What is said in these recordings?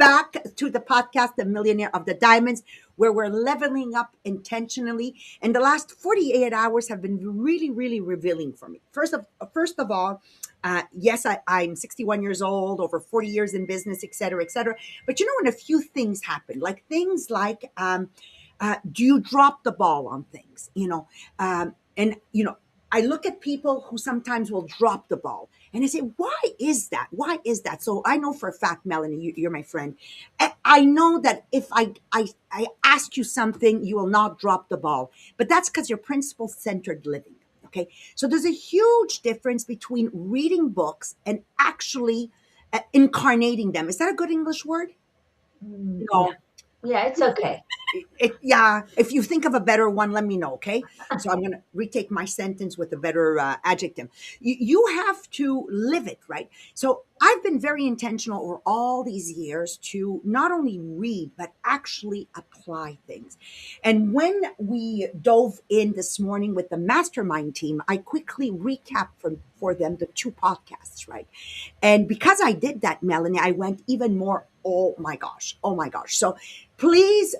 back to the podcast, The Millionaire of the Diamonds, where we're leveling up intentionally. And the last 48 hours have been really, really revealing for me. First of all, yes, I'm 61 years old, over 40 years in business, et cetera, et cetera. But when a few things happen, like things like, do you drop the ball on things? I look at people who sometimes will drop the ball, and I say, why is that? Why is that? So I know for a fact, Melanie, you're my friend. I know that if I ask you something, you will not drop the ball. But that's because you're principle-centered living. Okay. So there's a huge difference between reading books and actually incarnating them. Is that a good English word? Yeah. Yeah, it's okay. Yeah, if you think of a better one, let me know, okay? So I'm going to retake my sentence with a better adjective. You have to live it, right? So I've been very intentional over all these years to not only read, but actually apply things. And when we dove in this morning with the mastermind team, I quickly recapped for them the two podcasts, right? And because I did that, Melanie, I went even more, oh my gosh, oh my gosh. So please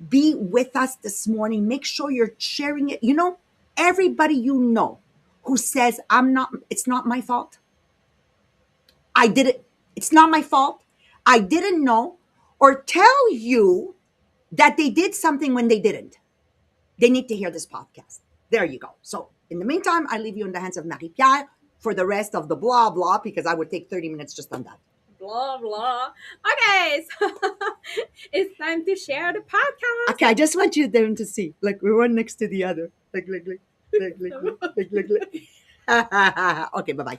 be with us this morning. Make sure you're sharing it. Everybody who says, it's not my fault. I did it. It's not my fault. I didn't know, or tell you that they did something when they didn't. They need to hear this podcast. There you go. So in the meantime, I leave you in the hands of Marie-Pierre for the rest of the blah, blah, because I would take 30 minutes just on that. Blah, blah. Okay, so it's time to share the podcast. Okay, I just want you them to see. Like, we're one next to the other. Like. Okay, bye-bye.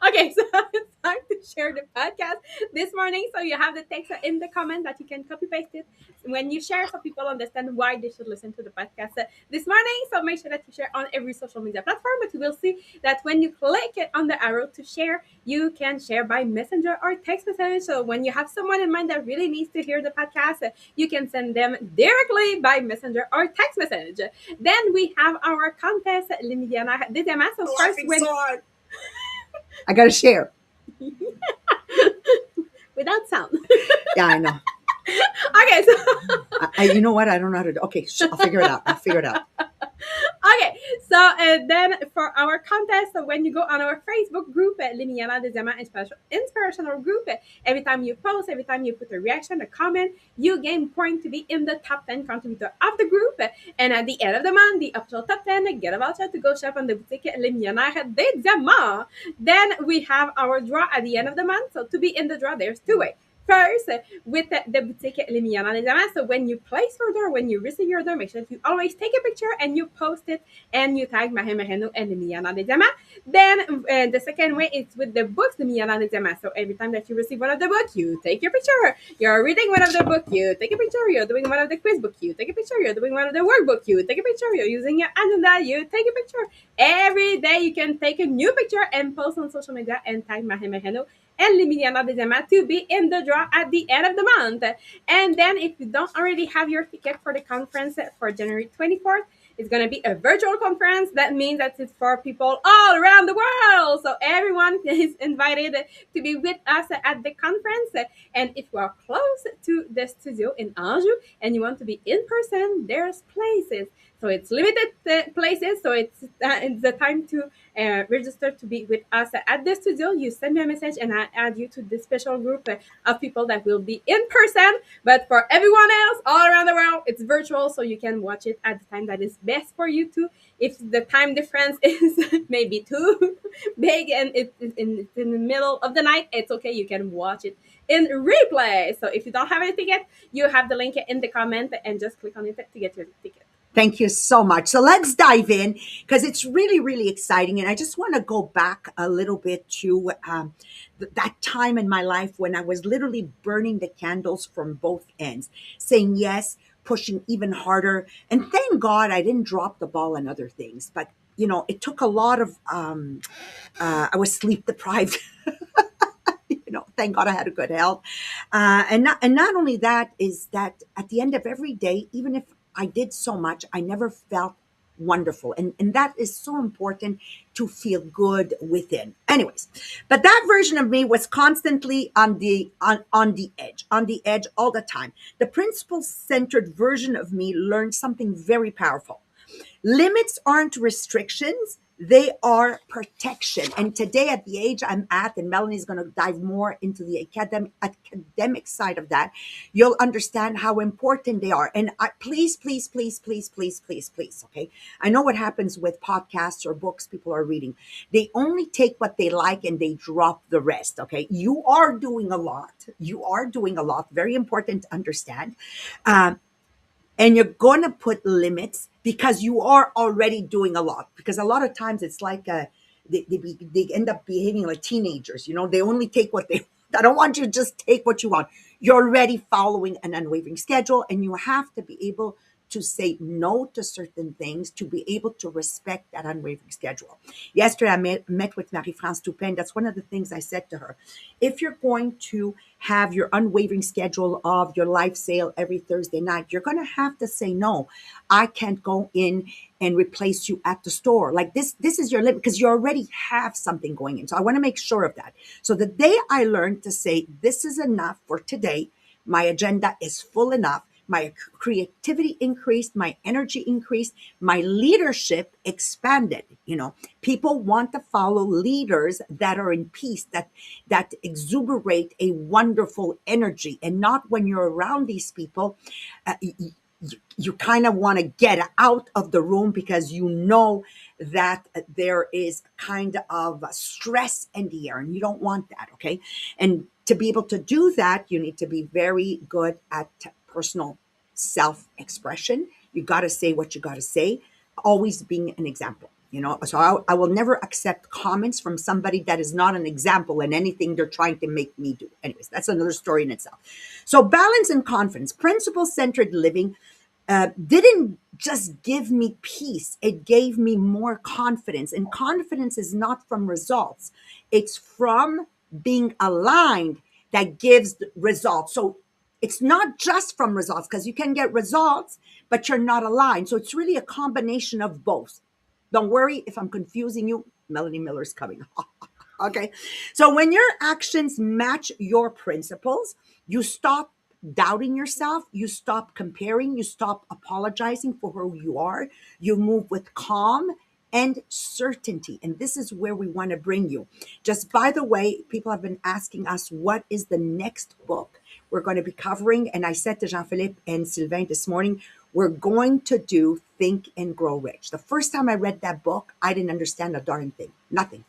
Okay, so it's time to share the podcast this morning. So you have the text in the comment that you can copy paste it when you share, so people understand why they should listen to the podcast this morning. So make sure that you share on every social media platform. But you will see that when you click on the arrow to share, you can share by messenger or text message. So when you have someone in mind that really needs to hear the podcast, you can send them directly by messenger or text message. Then we have our contest, Millionnaires des Diamants. So first, I gotta share without sound. Yeah, I know. Okay, so you know what? I don't know how to do. Okay, I'll figure it out. Okay, so then for our contest, so when you go on our Facebook group, Millionnaires des Diamants Inspirational Group, every time you post, every time you put a reaction, a comment, you gain point to be in the top 10 contributor of the group. And at the end of the month, the official top 10 get a voucher to go shop on the boutique Millionnaires des Diamants. Then we have our draw at the end of the month. So to be in the draw, there's two ways. First, with the boutique Millionnaires des Diamants, so when you place your order, when you receive your order, make sure that you always take a picture and you post it and you tag Marie Moreno and the Millionnaires des Diamants. Then the second way is with the books, the Millionnaires des Diamants. So every time that you receive one of the books, you take your picture. You're reading one of the book, you take a picture. You're doing one of the quiz book, you take a picture. You're doing one of the workbook, you take a picture. You're using your agenda, you take a picture. Every day you can take a new picture and post on social media and tag Marie Moreno and Les Millionnaires des Diamants to be in the draw at the end of the month. And then if you don't already have your ticket for the conference for January 24th, it's going to be a virtual conference. That means that it's for people all around the world. So everyone is invited to be with us at the conference. And if you are close to the studio in Anjou and you want to be in person, there's places. So it's limited places. So it's the time to register to be with us at the studio. You send me a message and I add you to the special group of people that will be in person. But for everyone else all around the world, it's virtual. So you can watch it at the time that is best for you too. If the time difference is maybe too big and it's in the middle of the night, it's okay. You can watch it in replay. So if you don't have a ticket, you have the link in the comment and just click on it to get your ticket. Thank you so much. So let's dive in because it's really, really exciting. And I just want to go back a little bit to that time in my life when I was literally burning the candles from both ends, saying yes, pushing even harder. And thank God I didn't drop the ball on other things. But, it took a lot of, I was sleep deprived. Thank God I had a good health. And not only that, is that at the end of every day, even if I did so much, I never felt wonderful. And that is so important to feel good within. Anyways, but that version of me was constantly on the edge all the time. The principle centered version of me learned something very powerful. Limits aren't restrictions, they are protection. And today, at the age I'm at, and Melanie's going to dive more into the academic side of that, you'll understand how important they are. And please, please, please, please, please, please, please, okay? I know what happens with podcasts or books people are reading. They only take what they like and they drop the rest, okay? You are doing a lot. You are doing a lot. Very important to understand. Um, and you're going to put limits because you are already doing a lot, because a lot of times it's like they end up behaving like teenagers, they only take what they I don't want you to just take what you want. You're already following an unwavering schedule, and you have to be able to say no to certain things to be able to respect that unwavering schedule. Yesterday, I met with Marie-France Toupin. That's one of the things I said to her. If you're going to have your unwavering schedule of your life sale every Thursday night, you're going to have to say no. I can't go in and replace you at the store. Like this is your limit, because you already have something going in. So I want to make sure of that. So the day I learned to say, this is enough for today, my agenda is full enough, my creativity increased, my energy increased, my leadership expanded. People want to follow leaders that are in peace, that exuberate a wonderful energy, and not when you're around these people. You kind of want to get out of the room because you know that there is kind of stress in the air, and you don't want that, okay? And to be able to do that, you need to be very good at personal self-expression. You got to say what you got to say, always being an example. So I will never accept comments from somebody that is not an example in anything they're trying to make me do. Anyways, that's another story in itself. So balance and confidence, principle-centered living didn't just give me peace, it gave me more confidence. And confidence is not from results, it's from being aligned that gives results. So it's not just from results, because you can get results, but you're not aligned. So it's really a combination of both. Don't worry if I'm confusing you. Melanie Miller's coming. Okay. So when your actions match your principles, you stop doubting yourself, you stop comparing, you stop apologizing for who you are, you move with calm and certainty. And this is where we want to bring you. Just by the way, people have been asking us, what is the next book we're going to be covering? And I said to Jean-Philippe and Sylvain this morning, we're going to do Think and Grow Rich. The first time I read that book, I didn't understand a darn thing, nothing.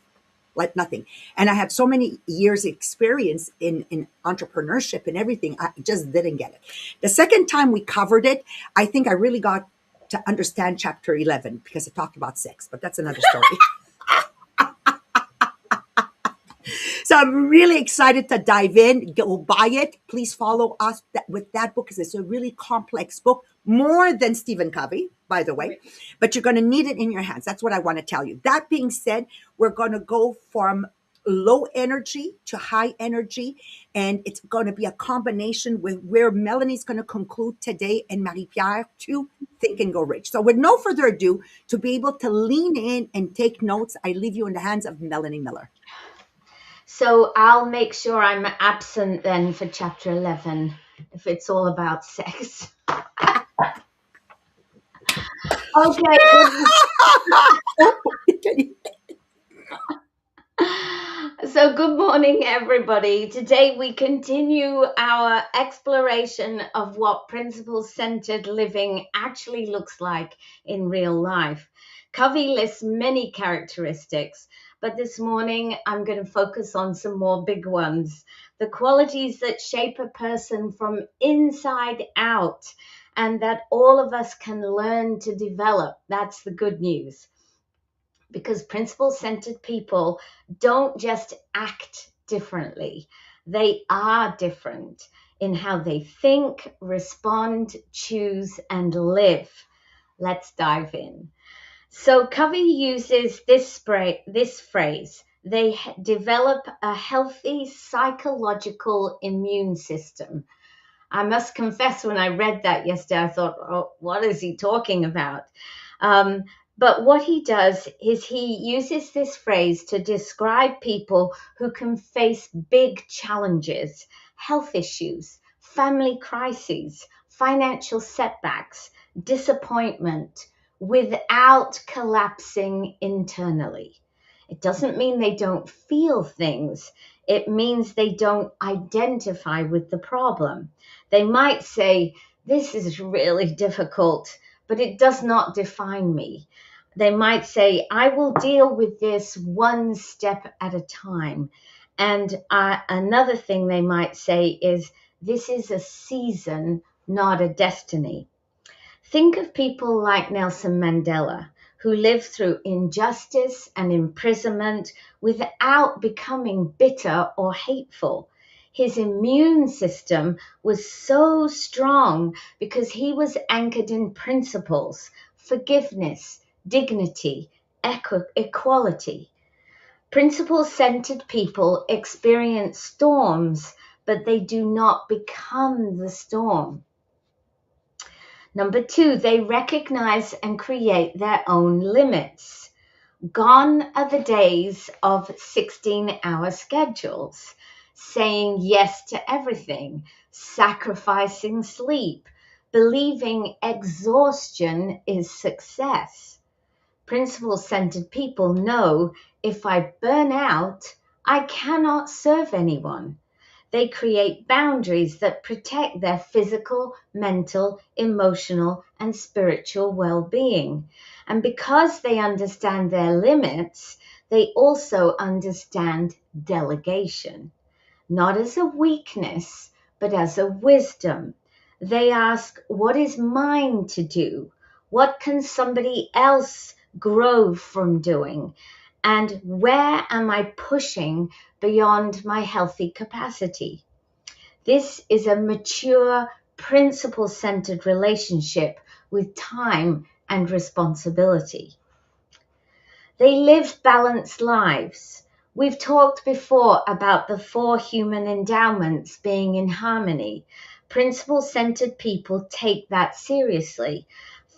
Like nothing. And I had so many years experience in entrepreneurship and everything. I just didn't get it. The second time we covered it, I think I really got to understand chapter 11 because it talked about sex, but that's another story. So I'm really excited to dive in. Go buy it. Please follow us with that book, because it's a really complex book, more than Stephen Covey, by the way. But you're going to need it in your hands. That's what I want to tell you. That being said, we're going to go from low energy to high energy, and it's going to be a combination with where Melanie's going to conclude today and Marie-Pierre to Think and Go Rich. So with no further ado, to be able to lean in and take notes, I leave you in the hands of Melanie Miller. So I'll make sure I'm absent then for chapter 11, if it's all about sex. Okay. So good morning, everybody. Today we continue our exploration of what principle-centered living actually looks like in real life. Covey lists many characteristics, but this morning I'm going to focus on some more big ones. The qualities that shape a person from inside out and that all of us can learn to develop. That's the good news. Because principle-centered people don't just act differently. They are different in how they think, respond, choose, and live. Let's dive in. So Covey uses this phrase, they develop a healthy psychological immune system. I must confess, when I read that yesterday, I thought, oh, what is he talking about? Um, but what he does is he uses this phrase to describe people who can face big challenges, health issues, family crises, financial setbacks, disappointment, without collapsing internally. It doesn't mean they don't feel things. It means they don't identify with the problem. They might say, "This is really difficult, but it does not define me." They might say, "I will deal with this one step at a time." And another thing they might say is, "This is a season, not a destiny." Think of people like Nelson Mandela, who lived through injustice and imprisonment without becoming bitter or hateful. His immune system was so strong because he was anchored in principles, forgiveness, dignity, equality. Principle-centered people experience storms, but they do not become the storm. Number 2, they recognize and create their own limits. Gone are the days of 16-hour schedules, saying yes to everything, sacrificing sleep, believing exhaustion is success. Principle-centered people know, if I burn out, I cannot serve anyone. They create boundaries that protect their physical, mental, emotional, and spiritual well-being. And because they understand their limits, they also understand delegation, not as a weakness, but as a wisdom. They ask, what is mine to do? What can somebody else grow from doing? And where am I pushing beyond my healthy capacity? This is a mature, principle-centered relationship with time and responsibility. They live balanced lives. We've talked before about the 4 human endowments being in harmony. Principle-centered people take that seriously.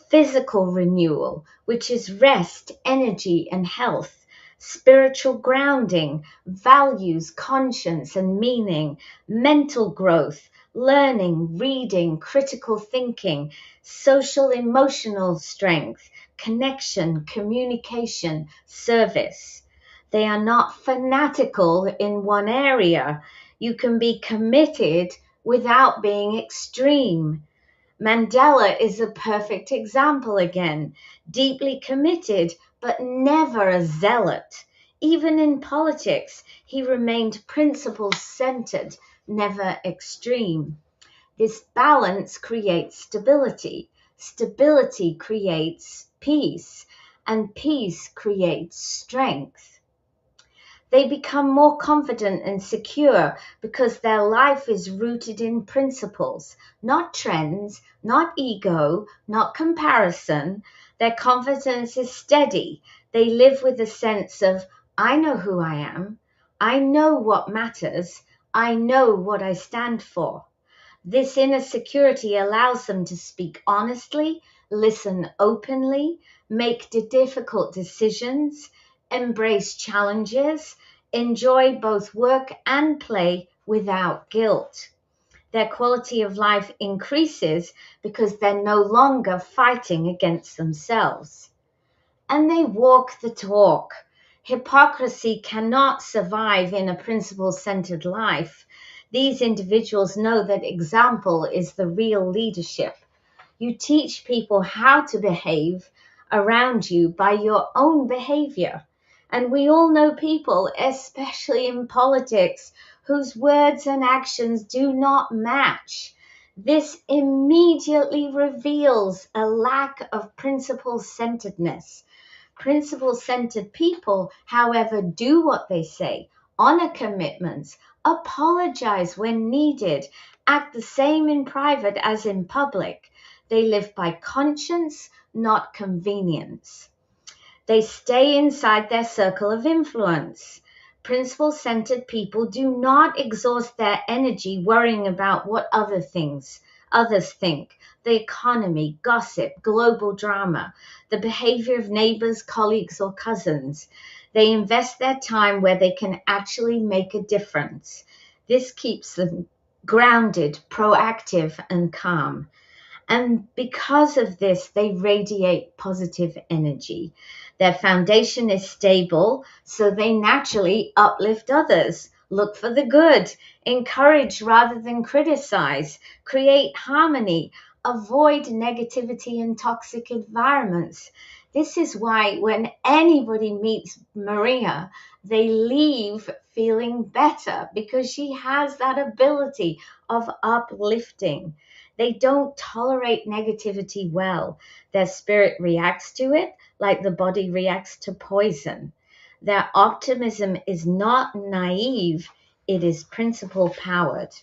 Physical renewal, which is rest, energy, and health. Spiritual grounding, values, conscience, and meaning. Mental growth, learning, reading, critical thinking. Social emotional strength, connection, communication, service. They are not fanatical in one area. You can be committed without being extreme. Mandela is a perfect example again. Deeply committed, but never a zealot. Even in politics, he remained principle-centered, never extreme. This balance creates stability. Stability creates peace, and peace creates strength. They become more confident and secure because their life is rooted in principles, not trends, not ego, not comparison. Their confidence is steady. They live with a sense of, I know who I am. I know what matters. I know what I stand for. This inner security allows them to speak honestly, listen openly, make difficult decisions, embrace challenges, enjoy both work and play without guilt. Their quality of life increases because they're no longer fighting against themselves. And they walk the talk. Hypocrisy cannot survive in a principle-centered life. These individuals know that example is the real leadership. You teach people how to behave around you by your own behavior. And we all know people, especially in politics, whose words and actions do not match. This immediately reveals a lack of principle-centeredness. Principle-centered people, however, do what they say, honor commitments, apologize when needed, act the same in private as in public. They live by conscience, not convenience. They stay inside their circle of influence. Principle-centered people do not exhaust their energy worrying about what other things others think, the economy, gossip, global drama, the behavior of neighbors, colleagues, or cousins. They invest their time where they can actually make a difference. This keeps them grounded, proactive, and calm. And because of this, they radiate positive energy. Their foundation is stable, so they naturally uplift others. Look for the good, encourage rather than criticize, create harmony, avoid negativity and toxic environments. This is why when anybody meets Maria, they leave feeling better because she has that ability of uplifting. They don't tolerate negativity well. Their spirit reacts to it like the body reacts to poison. Their optimism is not naive, it is principle powered.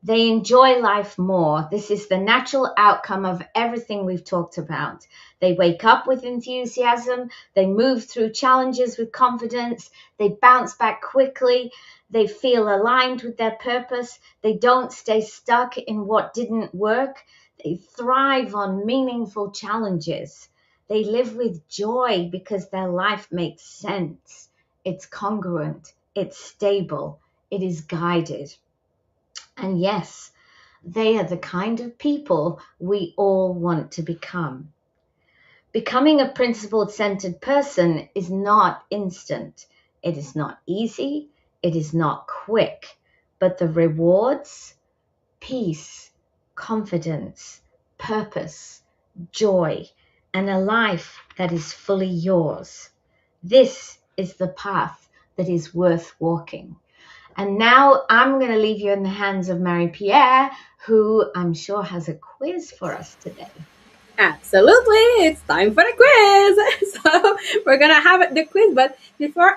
They enjoy life more. This is the natural outcome of everything we've talked about. They wake up with enthusiasm, they move through challenges with confidence, they bounce back quickly, they feel aligned with their purpose, they don't stay stuck in what didn't work, they thrive on meaningful challenges. They live with joy because their life makes sense. It's congruent, it's stable, it is guided. And yes, they are the kind of people we all want to become. Becoming a principled centered person is not instant. It is not easy. It is not quick. But the rewards, peace, confidence, purpose, joy, and a life that is fully yours. This is the path that is worth walking. And now I'm going to leave you in the hands of Marie Pierre, who I'm sure has a quiz for us today. Absolutely, it's time for the quiz. So we're gonna have the quiz, but before,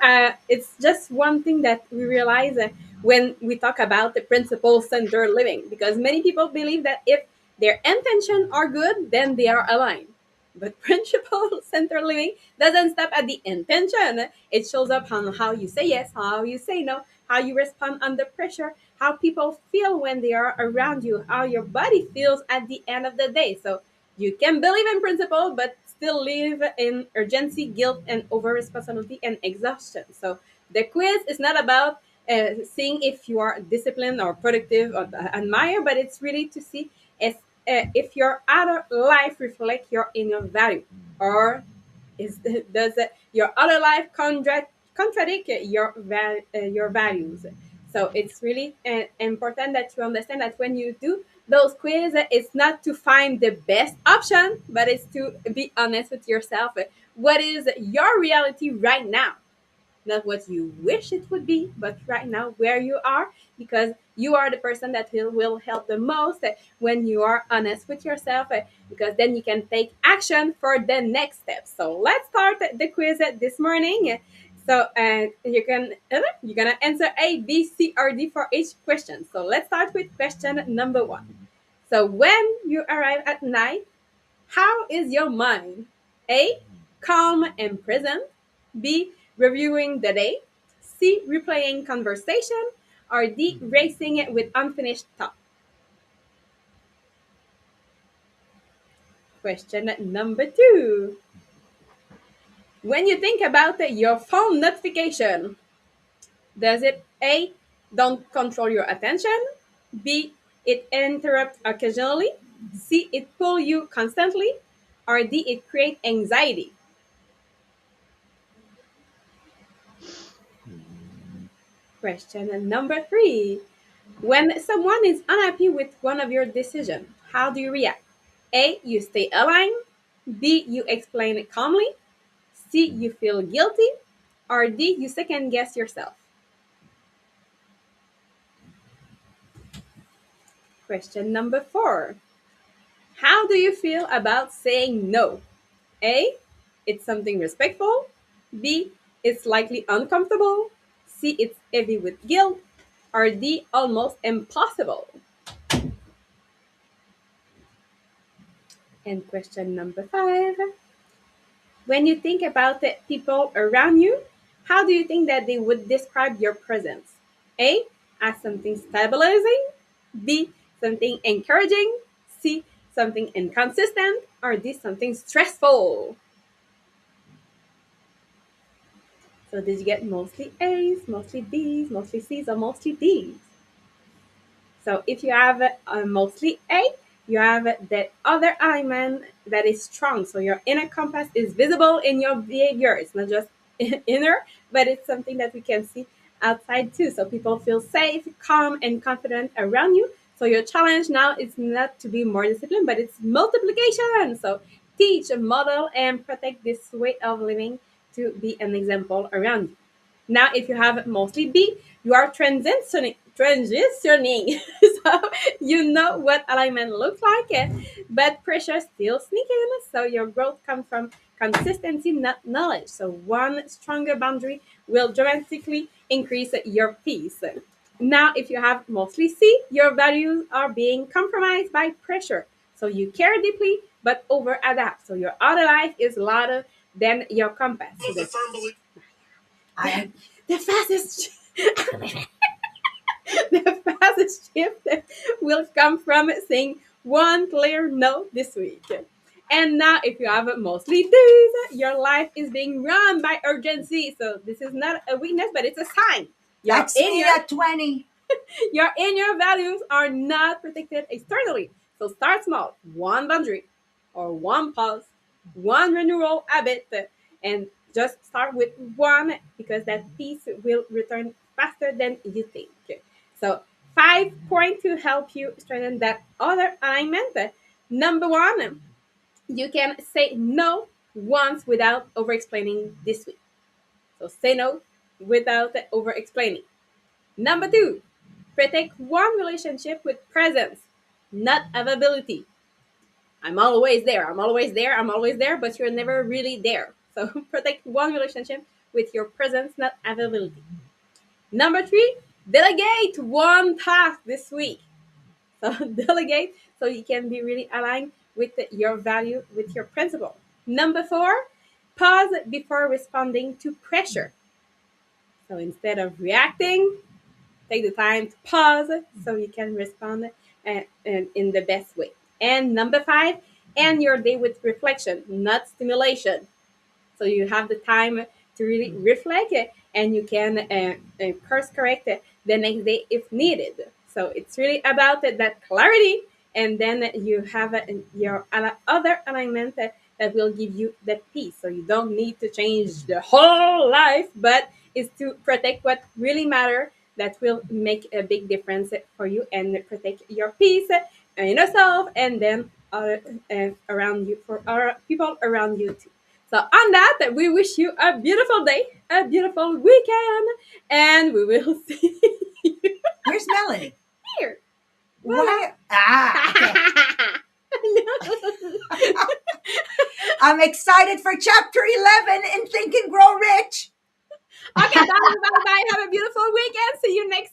it's just one thing that we realize when we talk about the principle centered living, because many people believe that if their intentions are good, then they are aligned. But principle centered living doesn't stop at the intention. It shows up on how you say yes, how you say no, how you respond under pressure, how people feel when they are around you, how your body feels at the end of the day. So you can believe in principle, but still live in urgency, guilt, and over responsibility and exhaustion. So the quiz is not about seeing if you are disciplined or productive or admire, but it's really to see if your outer life reflect your inner value, or is does your other life contradict your values. So it's really important that you understand that when you do those quizzes, it's not to find the best option, but it's to be honest with yourself. What is your reality right now? Not what you wish it would be, but right now where you are, because you are the person that will help the most when you are honest with yourself, because then you can take action for the next step. So let's start the quiz this morning. So you're gonna answer A, B, C, or D for each question. So let's start with question number one. So when you arrive at night, how is your mind? A, calm and present. B, reviewing the day. C, replaying conversation. Or D, racing it with unfinished thought. Question number two. When you think about your phone notification, does it A, don't control your attention? B, it interrupt occasionally? C, it pull you constantly? Or D, it create anxiety? Question number three. When someone is unhappy with one of your decisions, how do you react? A, you stay aligned. B, you explain it calmly. C, you feel guilty. Or D, you second guess yourself. Question number four. How do you feel about saying no? A, it's something respectful. B, it's likely uncomfortable. C, it's heavy with guilt. Or D, almost impossible. And question number five. When you think about the people around you, how do you think that they would describe your presence? A, as something stabilizing. B, something encouraging, C, something inconsistent, or D, something stressful. So did you get mostly A's, mostly B's, mostly C's, or mostly D's? So if you have a mostly A, you have that other element that is strong. So your inner compass is visible in your behavior. It's not just inner, but it's something that we can see outside too. So people feel safe, calm, and confident around you. So your challenge now is not to be more disciplined, but it's multiplication. So teach, model, and protect this way of living to be an example around you. Now, if you have mostly B, you are transitioning. So you know what alignment looks like, but pressure still sneaks in. So your growth comes from consistency, not knowledge. So one stronger boundary will dramatically increase your peace. Now, if you have mostly C, your values are being compromised by pressure. So you care deeply, but over adapt. So your outer life is louder than your compass. So I the fastest the fastest shift will come from saying one clear no this week. And now, if you have mostly D's, your life is being run by urgency. So this is not a weakness, but it's a sign. You're That's in me your at 20. your inner values are not protected externally. So start small, one boundary or one pause, one renewal habit, and just start with one because that piece will return faster than you think. So 5 points to help you strengthen that other alignment. Number one, you can say no once without over explaining this week. So say no without over explaining. Number two, protect one relationship with presence, not availability. I'm always there, I'm always there, I'm always there, but you're never really there. So protect one relationship with your presence, not availability. Number three, delegate one task this week. So delegate so you can be really aligned with your value, with your principle. Number four, pause before responding to pressure. So instead of reacting, take the time to pause so you can respond in the best way. And number five, end your day with reflection, not stimulation. So you have the time to really reflect and you can course correct the next day if needed. So it's really about that clarity, and then you have your other alignment that will give you that peace. So you don't need to change the whole life, but it's to protect what really matters that will make a big difference for you and protect your peace and yourself, and then other around you, for other people around you too. So on that, we wish you a beautiful day, a beautiful weekend, and we will see you Where's Melanie? here. Why? Okay. I'm excited for chapter 11 in Think and Grow Rich. Okay, bye, bye, bye. Have a beautiful weekend. See you next